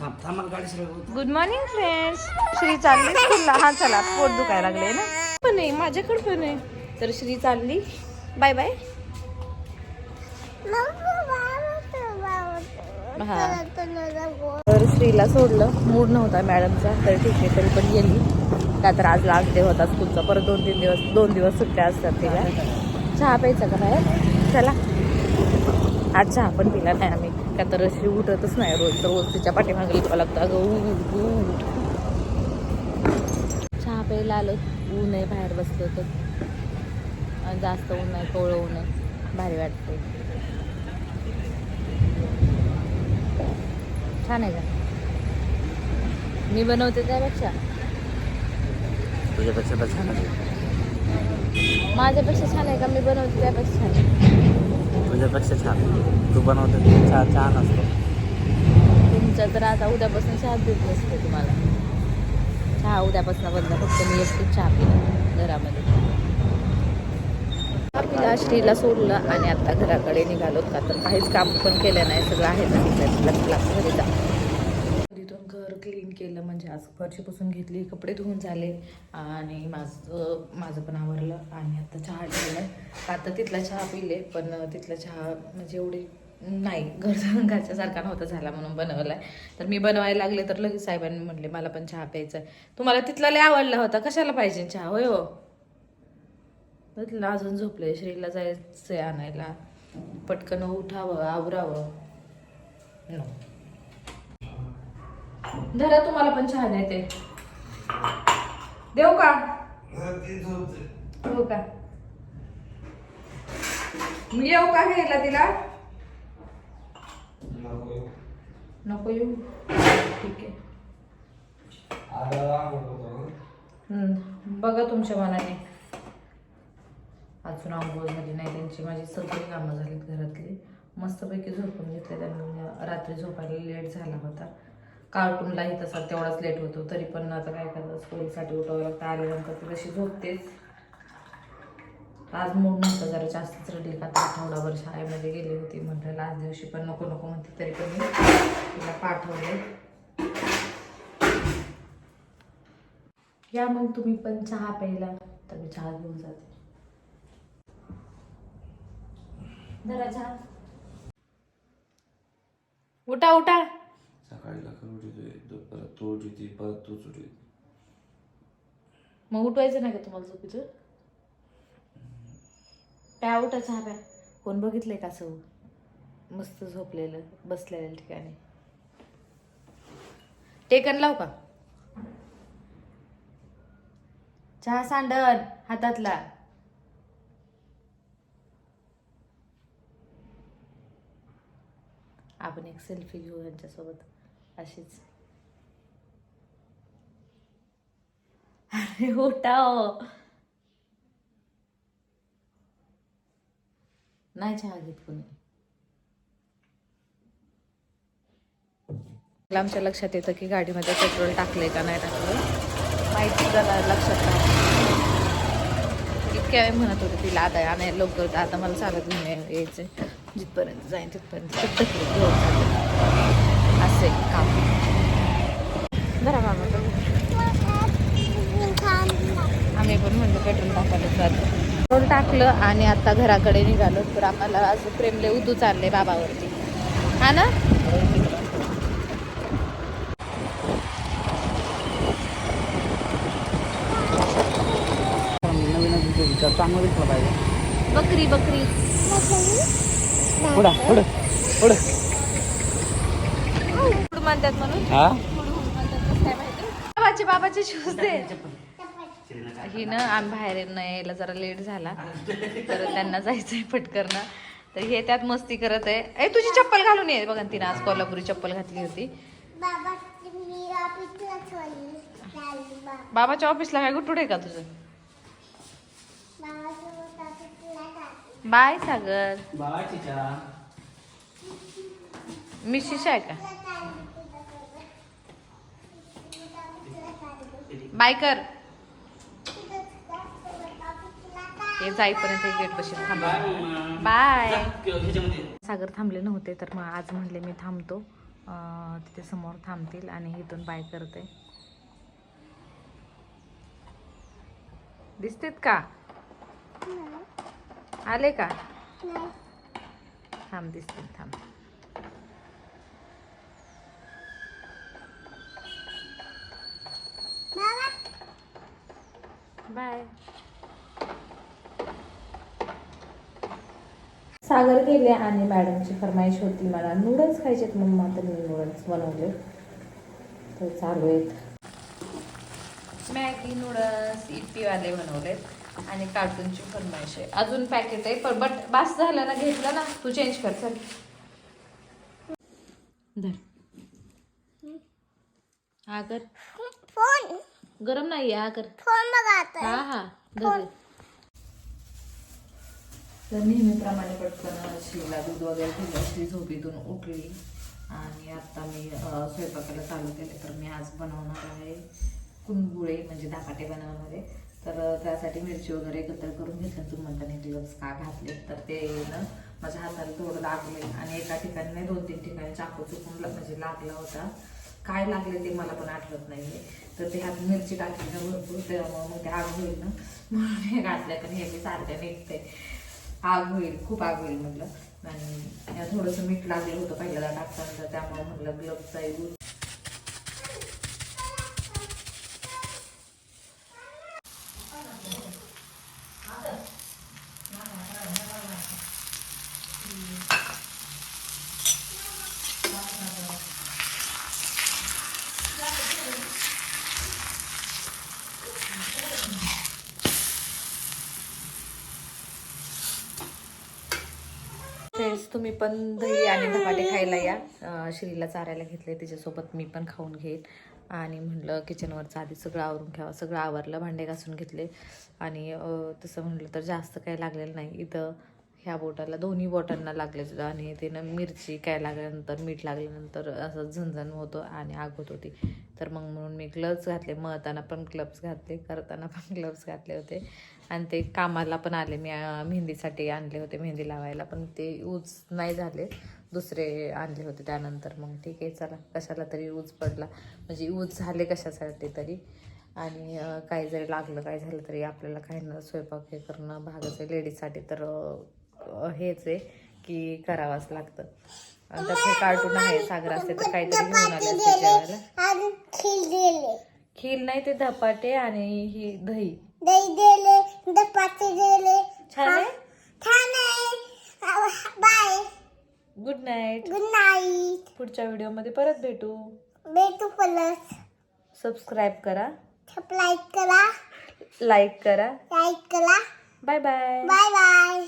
Good morning friends. Shri चालली स्कूलला. हा चला, पोट दुखायला लागले ना. पण नाही, माझ्याकडे पण आहे. तर श्री चालली. Bye bye. हा, तर श्रीला सोडलं. मूड नव्हता मॅडमचा, तर ठीक आहे, तरी पण गेली. का तर आज लास्ट डे होता स्कूलचा. परत 2 दिवस सुट्ट्या असतात तिला. चहा प्यायचा का बाहेर? चला. आज चहा पण पिला नाही आम्ही, का तर श्री उठतच नाही रोज तिच्या पाठीमागे लिहावं लागतं. अगं उठ. चहा प्यायला आलो. ऊन आहे, बाहेर बसलो तर. जास्त ऊन आहे, कोवळं ऊन आहे, भारी वाटते. छान आहे का? मी बनवते त्यापेक्षा. तुझ्यापेक्षा तर छान आहे. माझ्यापेक्षा छान आहे का? मी बनवते त्यापेक्षा छान आहे. तुझ्यापेक्षा छान. तू बनवते चहा छान असतो. तुमचं तर आता उद्यापासून चहा देत नसते तुम्हाला. चहा उद्यापासून बदला. फक्त मी एकटीच चहा पिला घरामध्ये. पिला, श्रीला सोडलं आणि आता घराकडे निघालो. का तर काहीच काम पण केलं नाही. सगळं आहे ना क्लासमध्ये जा. तिथून घर क्लीन केलं, म्हणजे आज फरशी पुसून घेतली, कपडे धुवून झाले आणि माझं पण आवरलं. आणि आता चहा ठेवलं. आता तिथला चहा पिले, पण तिथला चहा म्हणजे एवढी नाही, घरच्यासारखा नव्हता झाला म्हणून बनवलाय. तर मी बनवायला लागले तर लगेच साहेबांनी म्हटले मला पण चहा प्यायचा आहे. तुम्हाला तिथला लय आवडला होता, कशाला पाहिजे चहा? होय हो. तिथला अजून झोपले. श्रीला जायचंय आणायला. पटकन उठावं, आवरावं. नो, धरा, तुम्हाला पण चहा देते. देऊ का? हो का? मी येऊ का घ्यायला तिला? नको येऊ. ठीक आहे. बघा तुमच्या मनाने. अजून आंघोळ झाली नाही त्यांची. माझी सगळी कामं झालीत घरातली. मस्तपैकी झोपून घेतले त्यांनी. रात्री झोपायला लेट झाला होता. कार्टूनलाही तसा तेवढाच लेट होतो. तरी पण आता काय करतात, स्कूलसाठी उठवावं लागतं. आल्यानंतर ती तशी झोपतेच. आज मूड नव्हतं, जरा जास्तच रडली. का तर आठवडाभर शाळेमध्ये गेली होती. म्हटलं लास्ट दिवशी पण नको म्हणते, तरी पण मी तिला पाठवले. या मग तुम्ही पण चहा प्यायला. तर मी चहा घेऊन जाते. जरा चहा. उठा. सकाळी लवकर उठते, परत तू उठते, परत तूच उठते. मग उठवायचं नाही का तुम्हाला झोपीचं? प्या, उठा, चहा प्या. कोण बघितलंय का असं मस्त झोपलेलं बसलेल्या ठिकाणी? टेकन लाव का? चहा सांडण हातातला. आपण एक सेल्फी घेऊ यांच्यासोबत अशीच. अरे उठाओ. नाही चहा घेत कोणी. आमच्या लक्षात येतं की गाडीमध्ये पेट्रोल टाकले का नाही टाकलं, माहिती जरा लक्षात नाही. इतक्या वेळ म्हणत होते तिला आता आणायला लवकर. आता मला चालत घेऊन यायचं. जिथपर्यंत जाईन तिथपर्यंत घेऊन असे काम. बरं बाबा, आम्ही पण म्हणजे पेट्रोल टाकायला जातो. पेट्रोल टाकलं आणि आता घराकडे निघालो. तर आम्हाला आज प्रेमले उदू चालले बाबावरती. हा ना? चांगलं दिसलं पाहिजे. बकरी म्हणतात म्हणून. बाबाचे शूज दे. ही ना आम्ही बाहेर न यायला जरा लेट झाला, तर त्यांना जायचंय पटकन. तर हे त्यात मस्ती करत आहे. ए, तुझी चप्पल घालून ये. बघा तिनं आज कोल्हापुरी चप्पल घातली होती. बाबाच्या ऑफिसला काय गुटुड आहे का तुझं? बाय सागर. मिशीश आहे का? बाय कर. हे जाईपर्यंत गेट बशी थांबा. बाय. सागर थांबले नव्हते, तर मग आज म्हणले मी थांबतो. तिथे समोर थांबतील आणि इथून बाय करते. दिसतेत का? आले का? थांब, दिसतील, थांब. बाय. सागर गेले आणि मॅडमची फरमाईश होती मला नूडल्स खायचेत मम्मा, तर मी नूडल्स बनवले. तर चालू आहेत मॅगी नूडल्स इप्पीवाले बनवलेत आणि कार्टूनची फरमाईश आहे. अजून पॅकेट आहे पण बट बास झालं ना, घेतलं ना, तू चेंज कर. चल धर. हा कर. फोन गरम नाही हा कर. फोन बघायचा हा हा धर. तर नेहमीप्रमाणे पटकन श्रीला दूध वगैरे दिलं. श्री झोपेतून उठली आणि आता मी स्वयंपाकाला चालू केले. तर मी आज बनवणार आहे कुंबुळे, म्हणजे धपाटे बनवणार आहे. तर त्यासाठी मिरची वगैरे एकत्र करून घेतलं. तुम्ही म्हणताना ग्लव्स का घातले, तर ते ना माझ्या हाताला थोडं लागले आणि एका ठिकाणी नाही 2-3 ठिकाणी चाकू चुकून म्हणजे लागला होता. काय लागले ते मला पण आठवत नाही. तर ते हात मिरची टाकली ना भरपूर, त्यामुळे मग ते आग होईल ना, म्हणून हे घातल्या. पण हे सारखं निघते, आग होईल, खूप आग होईल म्हटलं. आणि थोडंसं मीठ लागलं होतं पहिल्यांदा टाकताना, त्यामुळे म्हटलं ग्लव्सचा यूज. फ्रेंड्स, तुम्ही पण दही आणि धपाटे खायला या. श्रीला चारायला घेतले, तिच्यासोबत मी पण खाऊन घेईन. आणि म्हटलं किचनवरचं आधी सगळं आवरून घ्यावं. सगळं आवरलं, भांडे घासून घेतले. आणि तसं म्हटलं तर जास्त काही लागलेलं नाही. इथं ह्या बोटाला, दोन्ही बोटांना लागले सुद्धा. आणि तिनं मिरची काय लागल्यानंतर, मीठ लागल्यानंतर असं झणझण होतं आणि आग होत होती. तर मग म्हणून मी ग्लव्स घातले. मळताना पण ग्लव्स घातले, करताना पण ग्लव्स घातले होते. आणि ते कामाला पण आले. मी मेहंदीसाठी आणले होते, मेहंदी लावायला, पण ते यूज नाही झाले. दुसरे आणले होते त्यानंतर. मग ठीक आहे, चला, कशाला तरी यूज पडला, म्हणजे यूज झाले कशासाठी तरी. आणि काही जरी लागलं, काय झालं तरी आपल्याला काही ना स्वयंपाक हे करणं भागच आहे लेडीजसाठी. तर हेच आहे की करावंच लागतं. आणि त्यात हे कार्टून आहे. सागर असते तर काहीतरी घेऊन आले असते जेवायला. खीर नाही, ते धपाटे आणि ही दही. दही दिले, धपाटे दिले. छान आहे. छान आहे. Bye. Good night. Good night. पुढच्या व्हिडिओमध्ये परत भेटू. परत. सबस्क्राईब करा, लाईक करा. लाईक करा. लाईक करा. Bye bye. Bye bye.